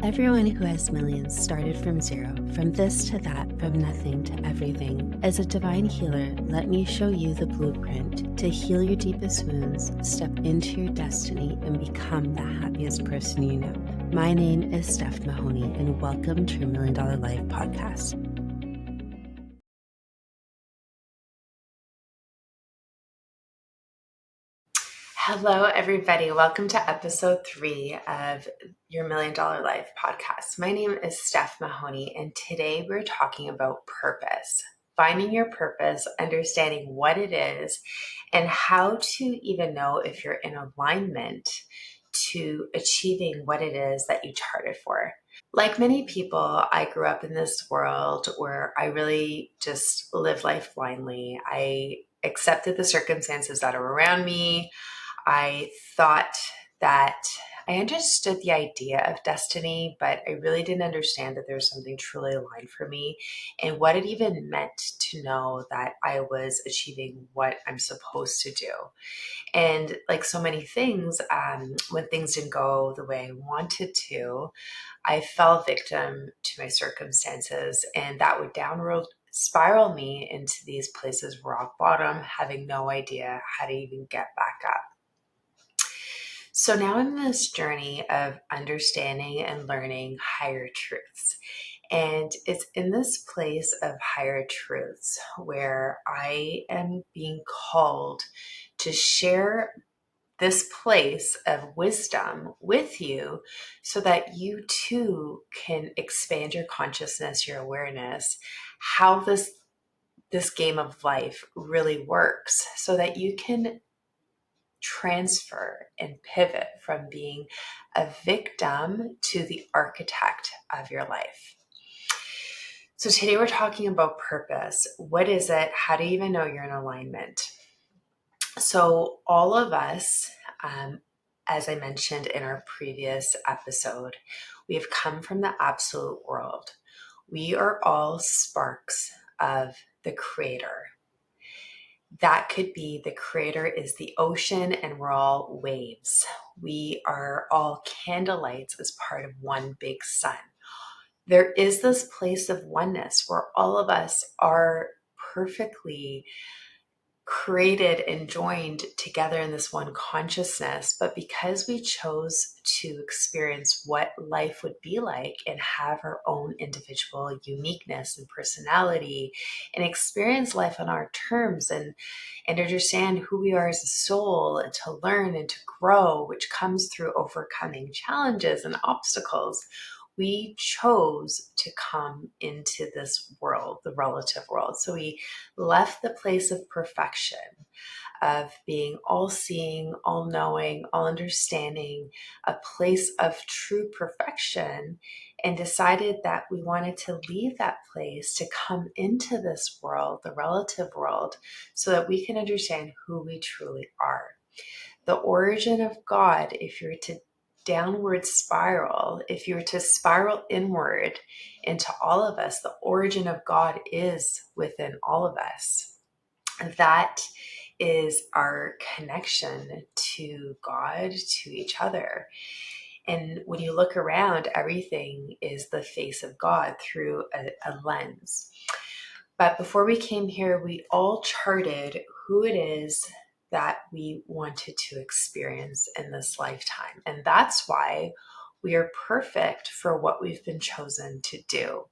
Everyone who has millions started from zero, from this to that, from nothing to everything. As a divine healer, let me show you the blueprint to heal your deepest wounds, step into your destiny, and become the happiest person you know. My name is Steph Mahony, and welcome to your $1 Million Life Podcast. Hello, everybody. Welcome to episode 3 of your $1 Million Life Podcast. My name is Steph Mahony, and today we're talking about purpose. Finding your purpose, understanding what it is, and how to even know if you're in alignment to achieving what it is that you charted for. Like many people, I grew up in this world where I really just lived life blindly. I accepted the circumstances that are around me. I thought that I understood the idea of destiny, but I really didn't understand that there was something truly aligned for me and what it even meant to know that I was achieving what I'm supposed to do. And like so many things, when things didn't go the way I wanted to, I fell victim to my circumstances, and that would downward spiral me into these places, rock bottom, having no idea how to even get back up. So now I'm in this journey of understanding and learning higher truths. And it's in this place of higher truths where I am being called to share this place of wisdom with you so that you too can expand your consciousness, your awareness, how this game of life really works so that you can transfer and pivot from being a victim to the architect of your life. So today we're talking about purpose. What is it? How do you even know you're in alignment? So all of us, as I mentioned in our previous episode, we have come from the absolute world. We are all sparks of the Creator. That could be the Creator is the ocean and we're all waves. We are all candlelights as part of one big sun. There is this place of oneness where all of us are perfectly created and joined together in this one consciousness. But because we chose to experience what life would be like and have our own individual uniqueness and personality and experience life on our terms and understand who we are as a soul and to learn and to grow, which comes through overcoming challenges and obstacles, we chose to come into this world, the relative world. So we left the place of perfection, of being all-seeing, all-knowing, all-understanding, a place of true perfection, and decided that we wanted to leave that place to come into this world, the relative world, so that we can understand who we truly are. The origin of God, if you were to downward spiral, if you were to spiral inward into all of us, the origin of God is within all of us. That is our connection to God, to each other. And when you look around, everything is the face of God through a lens. But before we came here, we all charted who it is that we wanted to experience in this lifetime. And that's why we are perfect for what we've been chosen to do.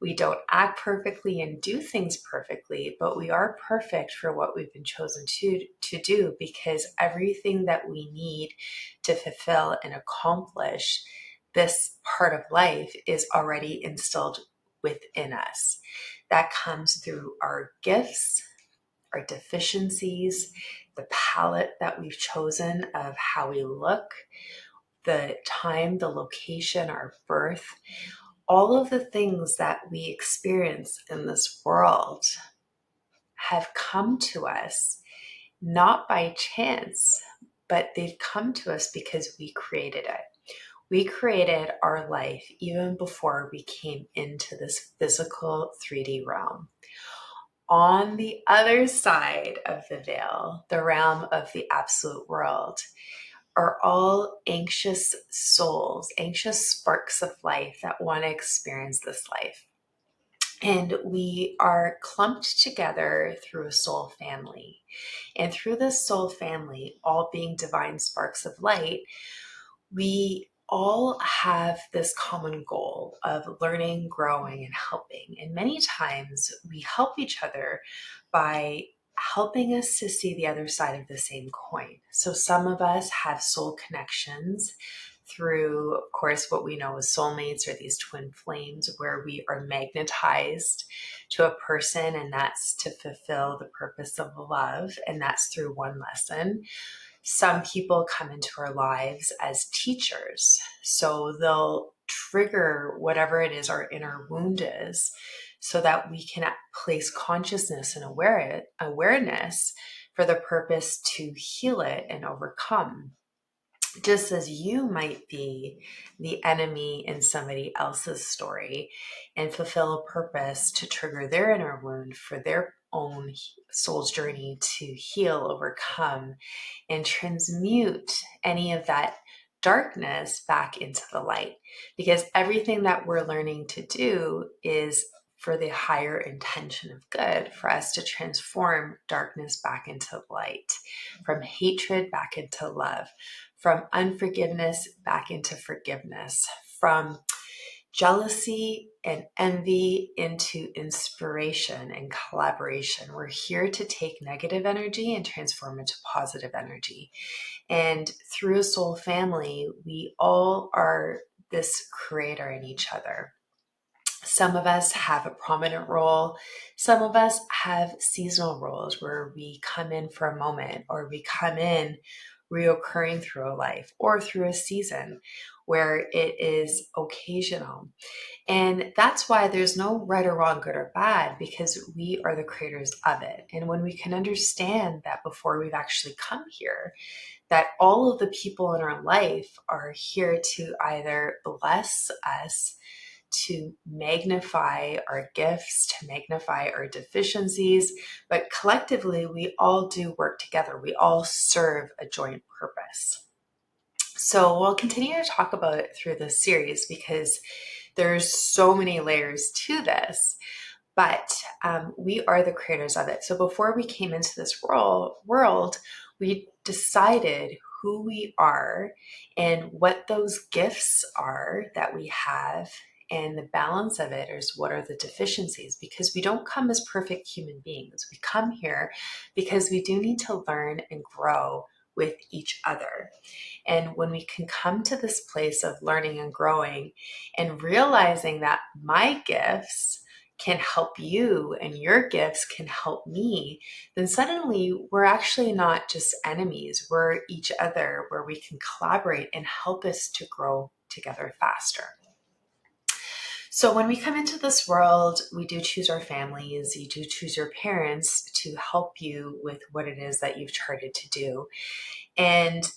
We don't act perfectly and do things perfectly, but we are perfect for what we've been chosen to do, because everything that we need to fulfill and accomplish this part of life is already instilled within us. That comes through our gifts, our deficiencies, the palette that we've chosen of how we look, the time, the location, our birth. All of the things that we experience in this world have come to us not by chance, but they've come to us because we created it. We created our life even before we came into this physical 3D realm. On the other side of the veil, the realm of the absolute world, are all anxious souls, anxious sparks of life that want to experience this life. And we are clumped together through a soul family. And through this soul family, all being divine sparks of light, we all have this common goal of learning, growing, and helping. And many times we help each other by helping us to see the other side of the same coin. So some of us have soul connections through, of course, what we know as soulmates or these twin flames, where we are magnetized to a person, and that's to fulfill the purpose of love, and that's through one lesson. Some people come into our lives as teachers, so they'll trigger whatever it is our inner wound is, so that we can place consciousness and awareness for the purpose to heal it and overcome. Just as you might be the enemy in somebody else's story and fulfill a purpose to trigger their inner wound for their own soul's journey to heal, overcome, and transmute any of that darkness back into the light. Because everything that we're learning to do is for the higher intention of good, for us to transform darkness back into light, from hatred back into love, from unforgiveness back into forgiveness, from jealousy and envy into inspiration and collaboration. We're here to take negative energy and transform it to positive energy. And through a soul family, we all are this creator in each other. Some of us have a prominent role. Some of us have seasonal roles where we come in for a moment, or we come in reoccurring through a life or through a season where it is occasional. And that's why there's no right or wrong, good or bad, because we are the creators of it. And when we can understand that before we've actually come here, that all of the people in our life are here to either bless us, to magnify our gifts, to magnify our deficiencies, but collectively we all do work together. We all serve a joint purpose. So we'll continue to talk about it through this series because there's so many layers to this, but we are the creators of it. So before we came into this world, we decided who we are and what those gifts are that we have, and the balance of it is what are the deficiencies, because we don't come as perfect human beings. We come here because we do need to learn and grow with each other. And when we can come to this place of learning and growing and realizing that my gifts can help you and your gifts can help me, then suddenly we're actually not just enemies. We're each other, where we can collaborate and help us to grow together faster. So when we come into this world, we do choose our families. You do choose your parents to help you with what it is that you've charted to do. And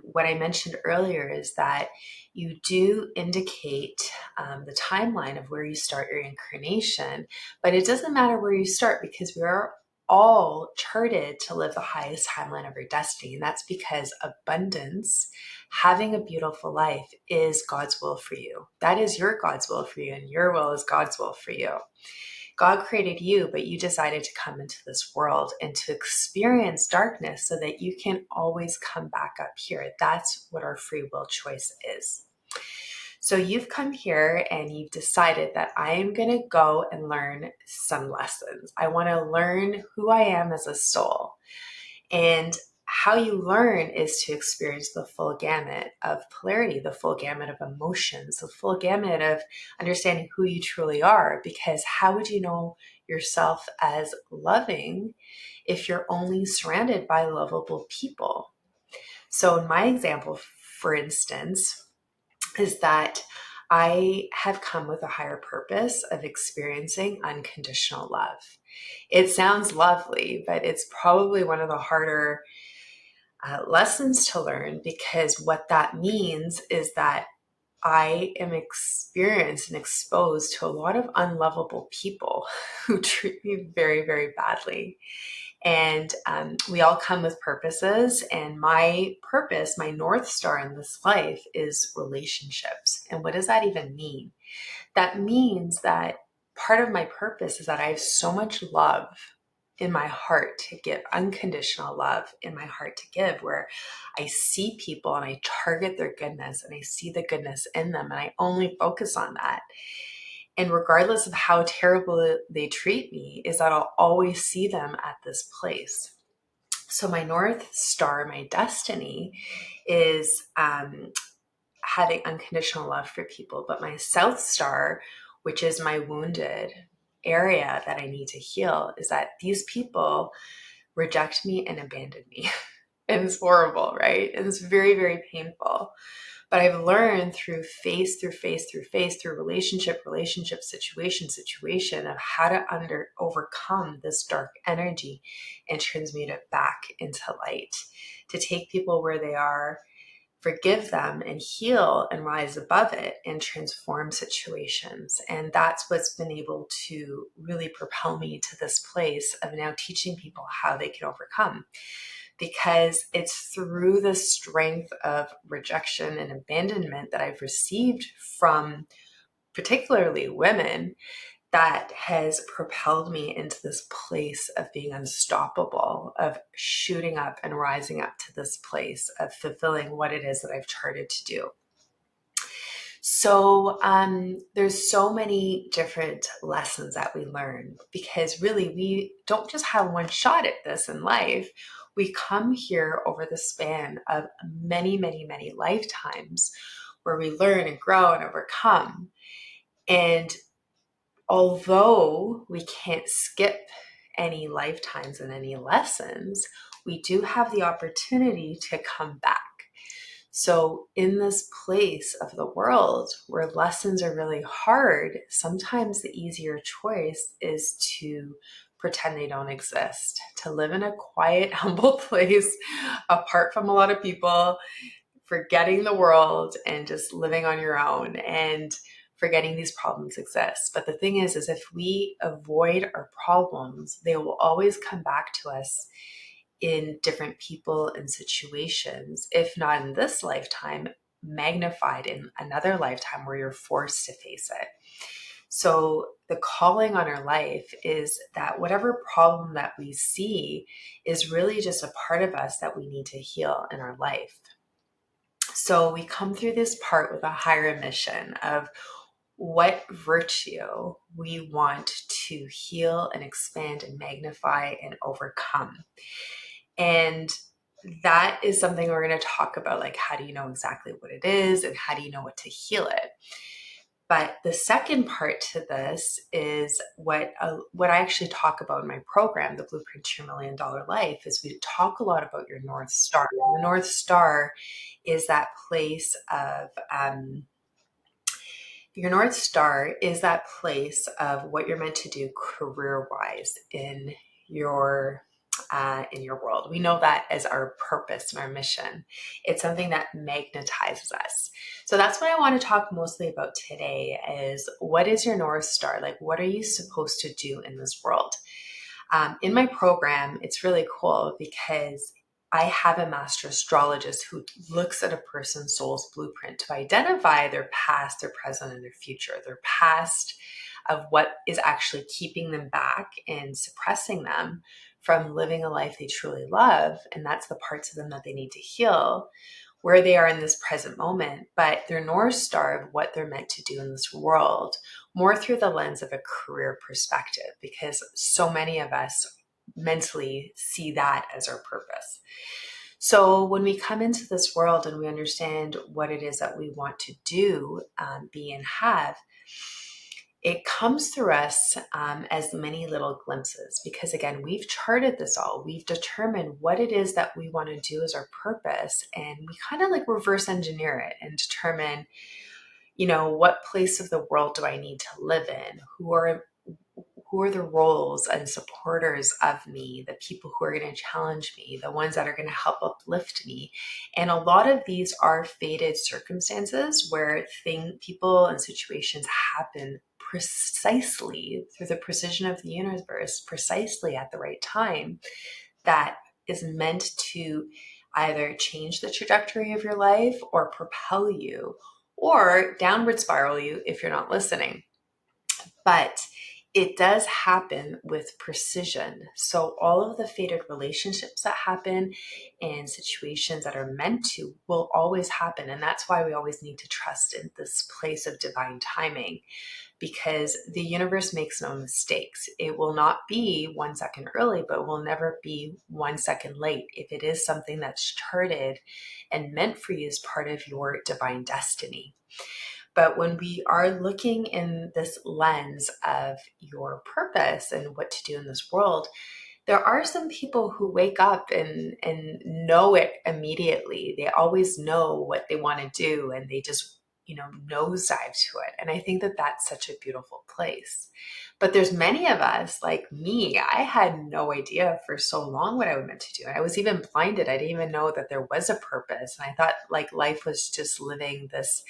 what I mentioned earlier is that you do indicate the timeline of where you start your incarnation, but it doesn't matter where you start, because we are all charted to live the highest timeline of your destiny. And that's because abundance, having a beautiful life, is God's will for you. That is your God's will for you, and your will is God's will for you. God created you, but you decided to come into this world and to experience darkness so that you can always come back up here. That's what our free will choice is. So you've come here and you've decided that I am going to go and learn some lessons. I want to learn who I am as a soul. And how you learn is to experience the full gamut of polarity, the full gamut of emotions, the full gamut of understanding who you truly are. Because how would you know yourself as loving if you're only surrounded by lovable people? So in my example, for instance, is that I have come with a higher purpose of experiencing unconditional love. It sounds lovely, but it's probably one of the harder lessons to learn, because what that means is that I am experienced and exposed to a lot of unlovable people who treat me very, very badly. And we all come with purposes. And my purpose, my North Star in this life is relationships. And what does that even mean? That means that part of my purpose is that I have so much love in my heart to give, unconditional love in my heart to give, where I see people and I target their goodness and I see the goodness in them and I only focus on that. And regardless of how terrible they treat me, is that I'll always see them at this place. So my North Star, my destiny is having unconditional love for people. But my South Star, which is my wounded area that I need to heal, is that these people reject me and abandon me. And it's horrible, right? And it's very, very painful. But I've learned through relationship, situation of how to overcome this dark energy and transmute it back into light, to take people where they are, forgive them and heal and rise above it and transform situations. And that's what's been able to really propel me to this place of now teaching people how they can overcome. Because it's through the strength of rejection and abandonment that I've received from particularly women that has propelled me into this place of being unstoppable, of shooting up and rising up to this place of fulfilling what it is that I've charted to do. So there's so many different lessons that we learn, because really we don't just have one shot at this in life. We come here over the span of many, many, many lifetimes where we learn and grow and overcome. And although we can't skip any lifetimes and any lessons, we do have the opportunity to come back. So in this place of the world where lessons are really hard, sometimes the easier choice is to pretend they don't exist, to live in a quiet, humble place apart from a lot of people, forgetting the world and just living on your own and forgetting these problems exist. But the thing is if we avoid our problems, they will always come back to us in different people and situations, if not in this lifetime, magnified in another lifetime where you're forced to face it. So the calling on our life is that whatever problem that we see is really just a part of us that we need to heal in our life. So we come through this part with a higher mission of what virtue we want to heal and expand and magnify and overcome. And that is something we're going to talk about, like how do you know exactly what it is and how do you know what to heal it? But the second part to this is what I actually talk about in my program, The Blueprint to Your $1 Million Life, is we talk a lot about your North Star. And the North Star is that place of your North Star is that place of what you're meant to do career-wise in your world. We know that as our purpose and our mission. It's something that magnetizes us. So that's what I want to talk mostly about today is what is your North Star? Like, what are you supposed to do in this world? In my program, it's really cool because I have a master astrologist who looks at a person's soul's blueprint to identify their past, their present, and their future. Their past of what is actually keeping them back and suppressing them from living a life they truly love. And that's the parts of them that they need to heal, where they are in this present moment, but their North Star of what they're meant to do in this world, more through the lens of a career perspective, because so many of us mentally see that as our purpose. So when we come into this world and we understand what it is that we want to do, be, and have, it comes through us as many little glimpses, because again, we've charted this all. We've determined what it is that we want to do as our purpose, and we kind of like reverse engineer it and determine, what place of the world do I need to live in? Who are the roles and supporters of me, the people who are going to challenge me, the ones that are going to help uplift me. And a lot of these are fated circumstances where people and situations happen precisely through the precision of the universe, precisely at the right time, that is meant to either change the trajectory of your life or propel you or downward spiral you if you're not listening. But it does happen with precision. So all of the fated relationships that happen and situations that are meant to will always happen. And that's why we always need to trust in this place of divine timing, because the universe makes no mistakes. It will not be 1 second early, but will never be 1 second late if it is something that's charted and meant for you as part of your divine destiny. But when we are looking in this lens of your purpose and what to do in this world, there are some people who wake up and know it immediately. They always know what they want to do, and they just, nosedive to it. And I think that that's such a beautiful place. But there's many of us, like me, I had no idea for so long what I was meant to do. And I was even blinded. I didn't even know that there was a purpose. And I thought like life was just living this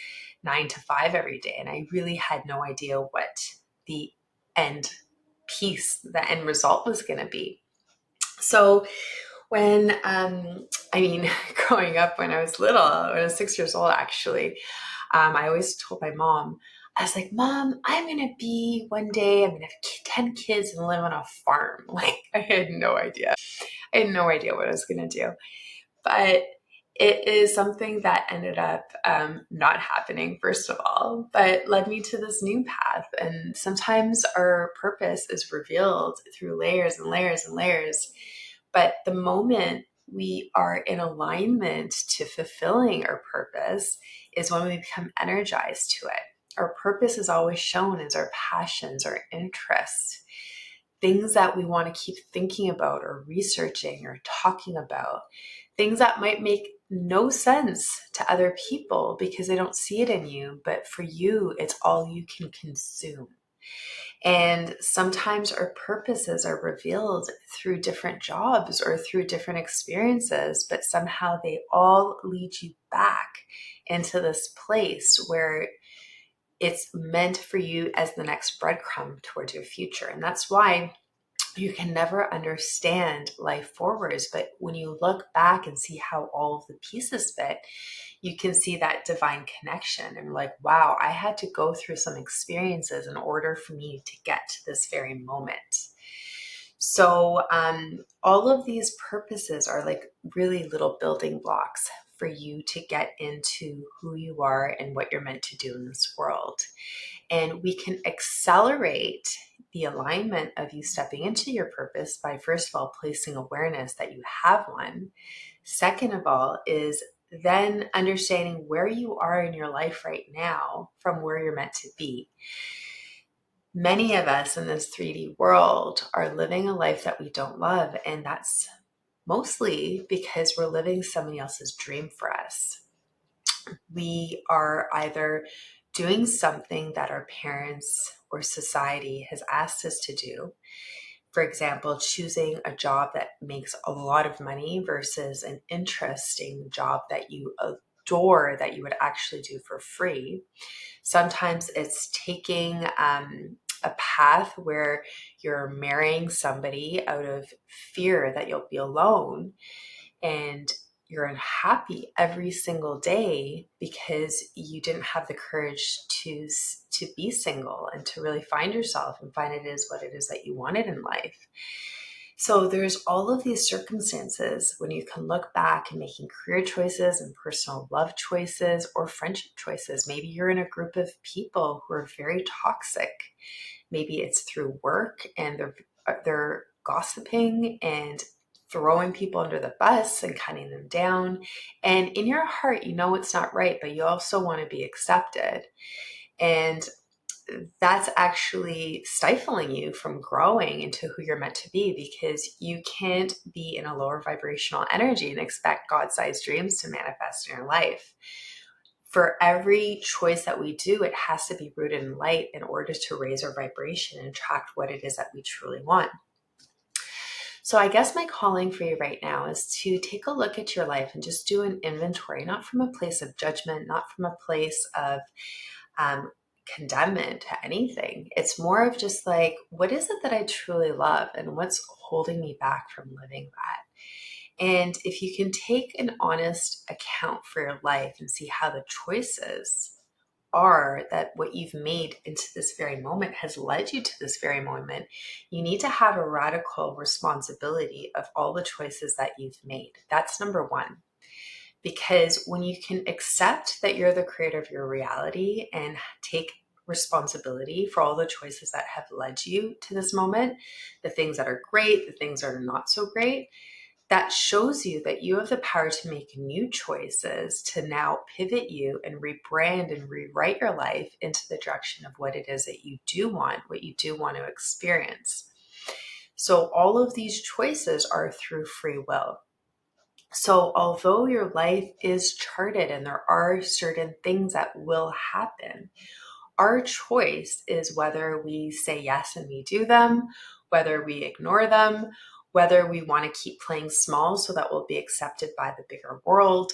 9 to 5 every day. And I really had no idea what the end the end result was going to be. So when, growing up when I was little, when I was 6 years old, actually, I always told my mom, I was like, Mom, I'm going to be one day, I'm going to have 10 kids and live on a farm. Like, I had no idea. I had no idea what I was going to do. But it is something that ended up not happening, first of all, but led me to this new path. And sometimes our purpose is revealed through layers and layers and layers. But the moment we are in alignment to fulfilling our purpose is when we become energized to it. Our purpose is always shown as our passions, our interests, things that we want to keep thinking about or researching or talking about, things that might make no sense to other people because they don't see it in you, but for you, it's all you can consume. And sometimes our purposes are revealed through different jobs or through different experiences, but somehow they all lead you back into this place where it's meant for you as the next breadcrumb towards your future. And that's why you can never understand life forwards. But when you look back and see how all of the pieces fit, you can see that divine connection and like, wow, I had to go through some experiences in order for me to get to this very moment. So all of these purposes are like really little building blocks for you to get into who you are and what you're meant to do in this world. And we can accelerate the alignment of you stepping into your purpose by, first of all, placing awareness that you have one. Second of all, is then understanding where you are in your life right now from where you're meant to be. Many of us in this 3D world are living a life that we don't love, and that's mostly because we're living somebody else's dream for us. We are either doing something that our parents or society has asked us to do. For example, choosing a job that makes a lot of money versus an interesting job that you adore that you would actually do for free. Sometimes it's taking a path where you're marrying somebody out of fear that you'll be alone, and you're unhappy every single day because you didn't have the courage to be single and to really find yourself and find it is what it is that you wanted in life. So there's all of these circumstances when you can look back and making career choices and personal love choices or friendship choices. Maybe you're in a group of people who are very toxic. Maybe it's through work and they're gossiping and throwing people under the bus and cutting them down. And in your heart, you know it's not right, but you also want to be accepted. And that's actually stifling you from growing into who you're meant to be, because you can't be in a lower vibrational energy and expect God-sized dreams to manifest in your life. For every choice that we do, it has to be rooted in light in order to raise our vibration and attract what it is that we truly want. So I guess my calling for you right now is to take a look at your life and just do an inventory, not from a place of judgment, not from a place of condemnment to anything. It's more of just like, what is it that I truly love and what's holding me back from living that? And if you can take an honest account for your life and see how the choices are that what you've made into this very moment has led you to this very moment, you need to have a radical responsibility of all the choices that you've made. That's number one. Because when you can accept that you're the creator of your reality and take responsibility for all the choices that have led you to this moment, the things that are great, the things that are not so great, that shows you that you have the power to make new choices to now pivot you and rebrand and rewrite your life into the direction of what it is that you do want, what you do want to experience. So all of these choices are through free will. So although your life is charted and there are certain things that will happen, our choice is whether we say yes and we do them, whether we ignore them, whether we want to keep playing small so that we'll be accepted by the bigger world.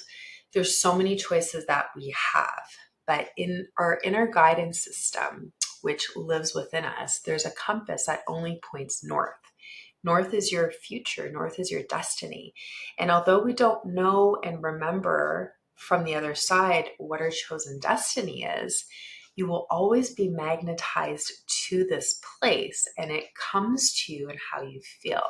There's so many choices that we have. But in our inner guidance system, which lives within us, there's a compass that only points north. North is your future. North is your destiny. And although we don't know and remember from the other side what our chosen destiny is, you will always be magnetized to this place, and it comes to you in how you feel.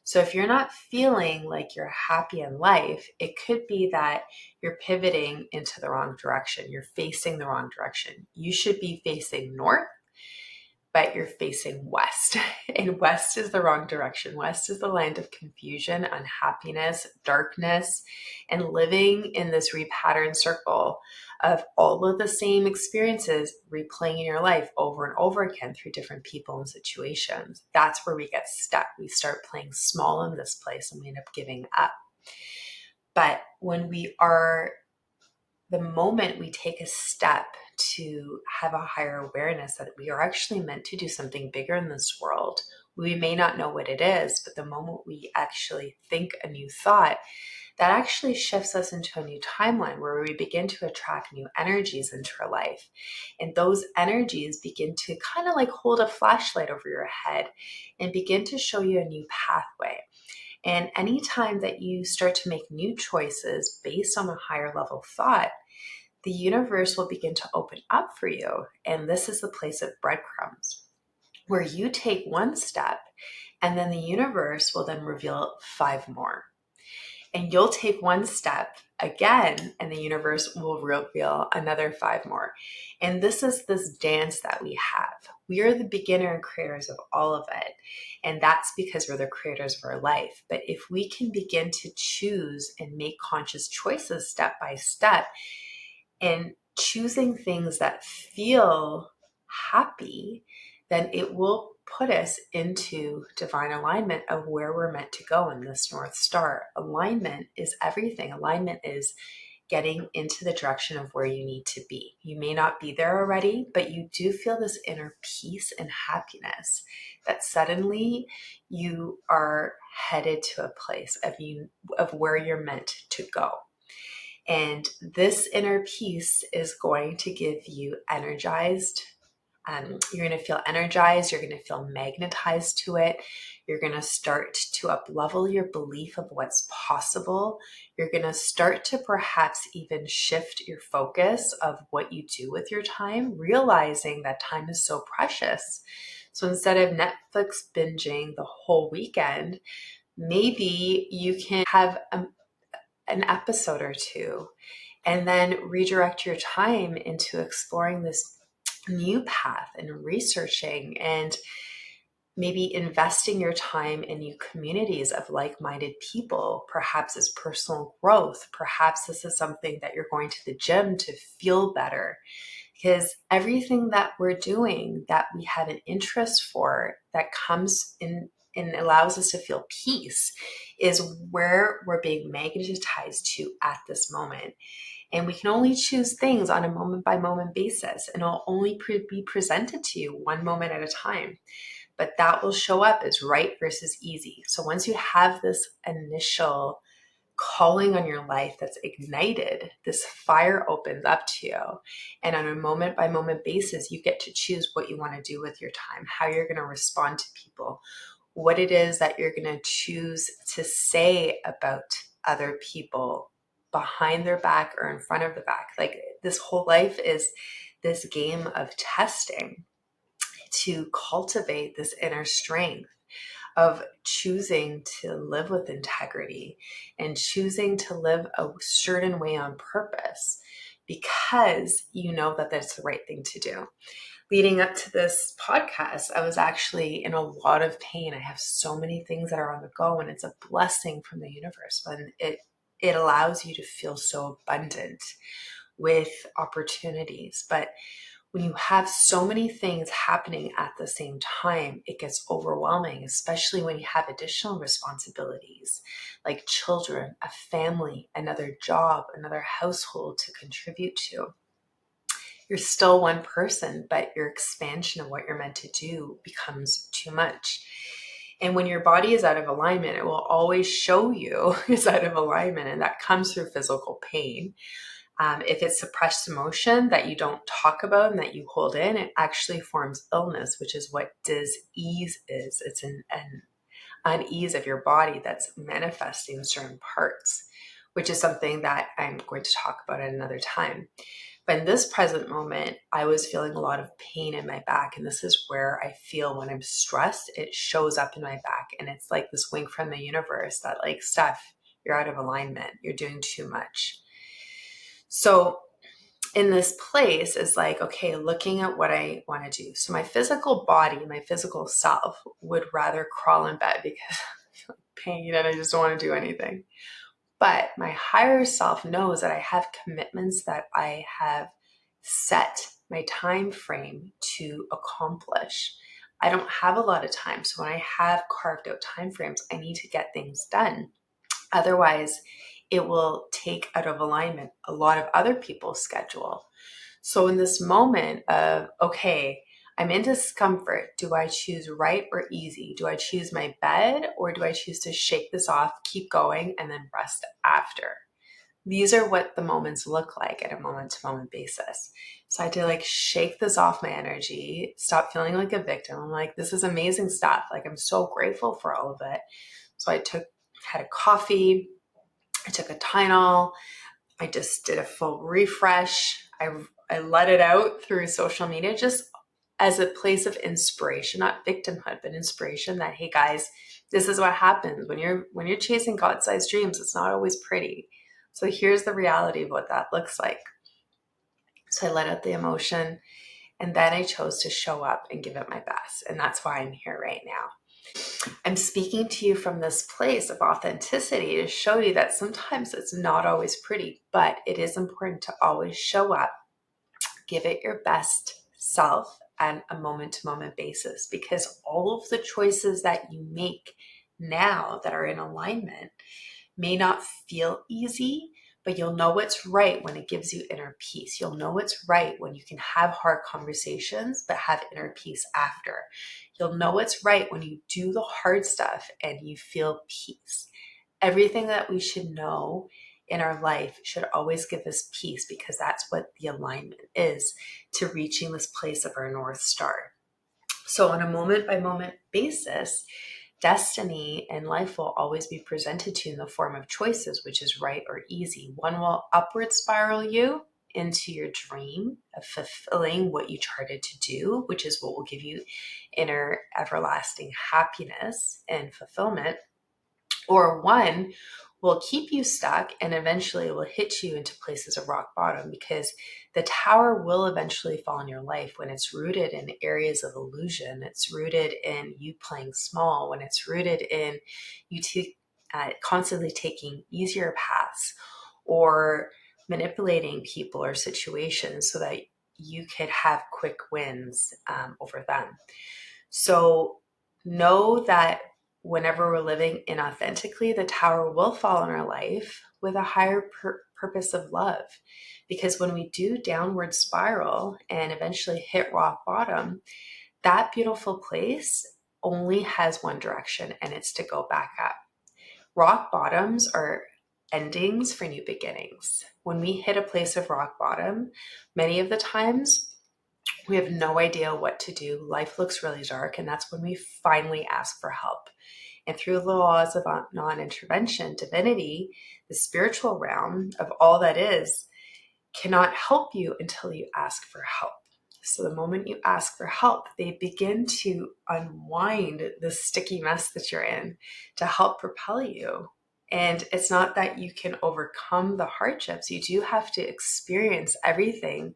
So if you're not feeling like you're happy in life, it could be that you're pivoting into the wrong direction. You're facing the wrong direction. You should be facing north, but you're facing west. And west is the wrong direction. West is the land of confusion, unhappiness, darkness, and living in this repatterned circle of all of the same experiences replaying in your life over and over again through different people and situations. That's where we get stuck. We start playing small in this place and we end up giving up. But when the moment we take a step to have a higher awareness that we are actually meant to do something bigger in this world, we may not know what it is, but the moment we actually think a new thought, that actually shifts us into a new timeline where we begin to attract new energies into our life. And those energies begin to kind of like hold a flashlight over your head and begin to show you a new pathway. And anytime that you start to make new choices based on a higher level thought, the universe will begin to open up for you. And this is the place of breadcrumbs, where you take one step and then the universe will then reveal 5 more. And you'll take one step again and the universe will reveal another 5 more. And this is this dance that we have. We are the beginner and creators of all of it. And that's because we're the creators of our life. But if we can begin to choose and make conscious choices step by step and choosing things that feel happy, then it will put us into divine alignment of where we're meant to go in this North Star. Alignment is everything. Alignment is getting into the direction of where you need to be. You may not be there already, but you do feel this inner peace and happiness that suddenly you are headed to a place of where you're meant to go. And this inner peace is going to give you energized. You're going to feel energized. You're going to feel magnetized to it. You're going to start to up-level your belief of what's possible. You're going to start to perhaps even shift your focus of what you do with your time, realizing that time is so precious. So instead of Netflix binging the whole weekend, maybe you can have an episode or two and then redirect your time into exploring this new path and researching and maybe investing your time in new communities of like-minded people. Perhaps it's personal growth. Perhaps this is something that you're going to the gym to feel better. Because everything that we're doing that we have an interest for that comes in and allows us to feel peace is where we're being magnetized to at this moment. And we can only choose things on a moment by moment basis, and it'll only be presented to you one moment at a time. But that will show up as right versus easy. So once you have this initial calling on your life that's ignited, this fire opens up to you. And on a moment by moment basis, you get to choose what you want to do with your time, how you're going to respond to people, what it is that you're going to choose to say about other people behind their back or in front of the back. Like, this whole life is this game of testing to cultivate this inner strength of choosing to live with integrity and choosing to live a certain way on purpose because you know that that's the right thing to do. Leading up to this podcast, I was actually in a lot of pain. I have so many things that are on the go, and it's a blessing from the universe when it allows you to feel so abundant with opportunities. But when you have so many things happening at the same time, it gets overwhelming, especially when you have additional responsibilities like children, a family, another job, another household to contribute to. You're still one person, but your expansion of what you're meant to do becomes too much. And when your body is out of alignment, it will always show you it's out of alignment, and that comes through physical pain. If it's suppressed emotion that you don't talk about and that you hold in, it actually forms illness, which is what dis-ease is. It's an unease of your body that's manifesting certain parts, which is something that I'm going to talk about at another time. But in this present moment, I was feeling a lot of pain in my back. And this is where I feel when I'm stressed, it shows up in my back. And it's like this wink from the universe that, like, Steph, you're out of alignment. You're doing too much. So in this place is like, okay, looking at what I want to do. So my physical body, my physical self would rather crawl in bed because I feel pain and I just don't want to do anything. But my higher self knows that I have commitments that I have set my time frame to accomplish. I don't have a lot of time. So when I have carved out time frames, I need to get things done. Otherwise, it will take out of alignment a lot of other people's schedule. So in this moment of, okay, I'm in discomfort. Do I choose right or easy? Do I choose my bed, or do I choose to shake this off, keep going, and then rest after? These are what the moments look like at a moment-to-moment basis. So I had to shake this off my energy, stop feeling like a victim. I'm like, this is amazing stuff. I'm so grateful for all of it. So I had a coffee, I took a Tylenol, I just did a full refresh. I let it out through social media just as a place of inspiration, not victimhood, but inspiration that, hey guys, this is what happens when you're chasing God-sized dreams. It's not always pretty. So here's the reality of what that looks like. So I let out the emotion, and then I chose to show up and give it my best. And that's why I'm here right now. I'm speaking to you from this place of authenticity to show you that sometimes it's not always pretty, but it is important to always show up, give it your best self on a moment-to-moment basis, because all of the choices that you make now that are in alignment may not feel easy, but you'll know what's right when it gives you inner peace. You'll know what's right when you can have hard conversations, but have inner peace after. You'll know what's right when you do the hard stuff and you feel peace. Everything that we should know in our life should always give us peace, because that's what the alignment is to reaching this place of our North Star. So on a moment by moment basis, destiny and life will always be presented to you in the form of choices, which is right or easy. One will upward spiral you into your dream of fulfilling what you charted to do, which is what will give you inner everlasting happiness and fulfillment. Or one will keep you stuck and eventually will hit you into places of rock bottom, because the tower will eventually fall in your life when it's rooted in areas of illusion. It's rooted in you playing small, when it's rooted in you constantly taking easier paths or manipulating people or situations so that you could have quick wins over them. So know that whenever we're living inauthentically, the tower will fall in our life with a higher purpose of love. Because when we do downward spiral and eventually hit rock bottom, that beautiful place only has one direction, and it's to go back up. Rock bottoms are endings for new beginnings. When we hit a place of rock bottom, many of the times we have no idea what to do. Life looks really dark, and that's when we finally ask for help. And through the laws of non-intervention, divinity, the spiritual realm of all that is, cannot help you until you ask for help. So the moment you ask for help, they begin to unwind the sticky mess that you're in to help propel you. And it's not that you can overcome the hardships. You do have to experience everything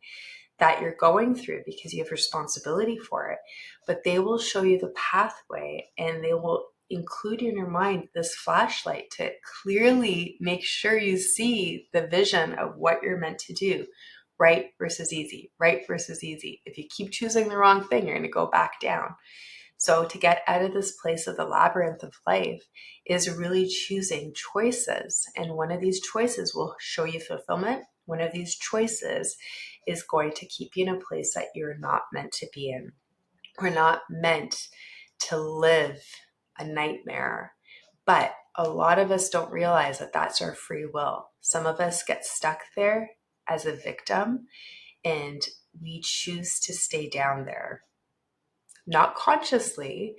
that you're going through because you have responsibility for it. But they will show you the pathway, and they will include in your mind this flashlight to clearly make sure you see the vision of what you're meant to do. Right versus easy, right versus easy. If you keep choosing the wrong thing, you're going to go back down. So to get out of this place of the labyrinth of life is really choosing choices. And one of these choices will show you fulfillment. One of these choices is going to keep you in a place that you're not meant to be in. We're not meant to live a nightmare. But a lot of us don't realize that that's our free will. Some of us get stuck there as a victim, and we choose to stay down there. Not consciously,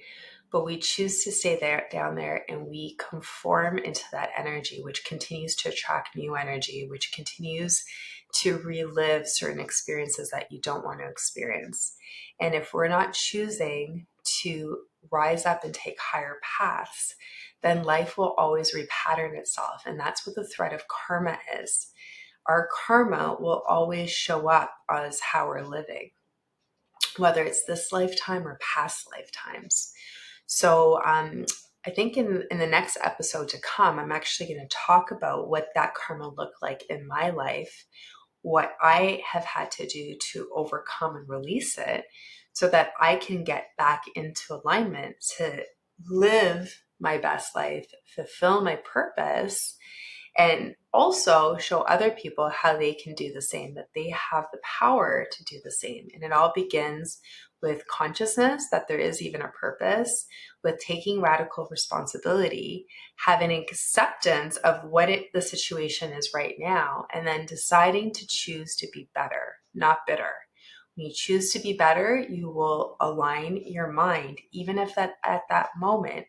but we choose to stay down there, and we conform into that energy, which continues to attract new energy, which continues to relive certain experiences that you don't want to experience. And if we're not choosing to rise up and take higher paths, then life will always repattern itself. And that's what the thread of karma is. Our karma will always show up as how we're living, whether it's this lifetime or past lifetimes. So I think in the next episode to come, I'm actually going to talk about what that karma looked like in my life, what I have had to do to overcome and release it so that I can get back into alignment to live my best life, fulfill my purpose, and also show other people how they can do the same, that they have the power to do the same. And it all begins with consciousness that there is even a purpose, with taking radical responsibility, having acceptance of what the situation is right now, and then deciding to choose to be better, not bitter. When you choose to be better, you will align your mind, even if at that moment,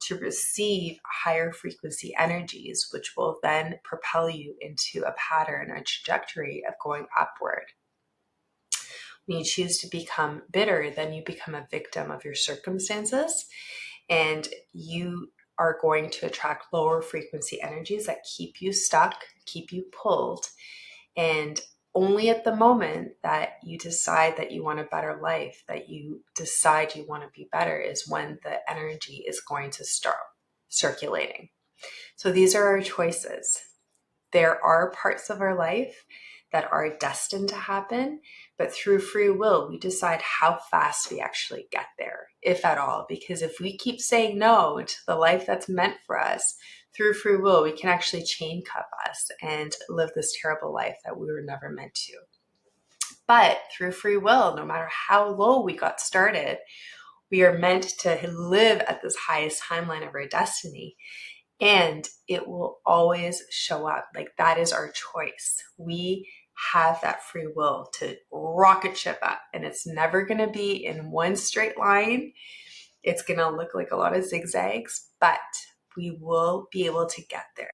to receive higher frequency energies, which will then propel you into a pattern, a trajectory of going upward. When you choose to become bitter, then you become a victim of your circumstances, and you are going to attract lower frequency energies that keep you stuck, keep you pulled, and only at the moment that you decide that you want a better life, that you decide you want to be better, is when the energy is going to start circulating. So these are our choices. There are parts of our life that are destined to happen, but through free will, we decide how fast we actually get there, if at all. Because if we keep saying no to the life that's meant for us, through free will, we can actually chain cuff us and live this terrible life that we were never meant to. But through free will, no matter how low we got started, we are meant to live at this highest timeline of our destiny. And it will always show up. Like, that is our choice. We have that free will to rocket ship up, and it's never going to be in one straight line. It's going to look like a lot of zigzags, but we will be able to get there.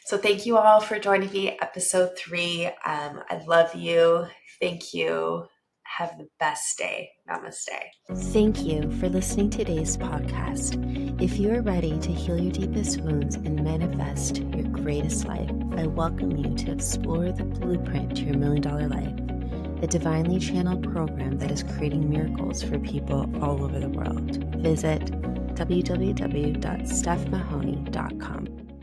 So thank you all for joining me, episode 3. I love you. Thank you. Have the best day. Namaste. Thank you for listening to today's podcast. If you are ready to heal your deepest wounds and manifest your greatest life, I welcome you to explore the blueprint to your $1 million life, a divinely channeled program that is creating miracles for people all over the world. Visit www.stephmahony.com.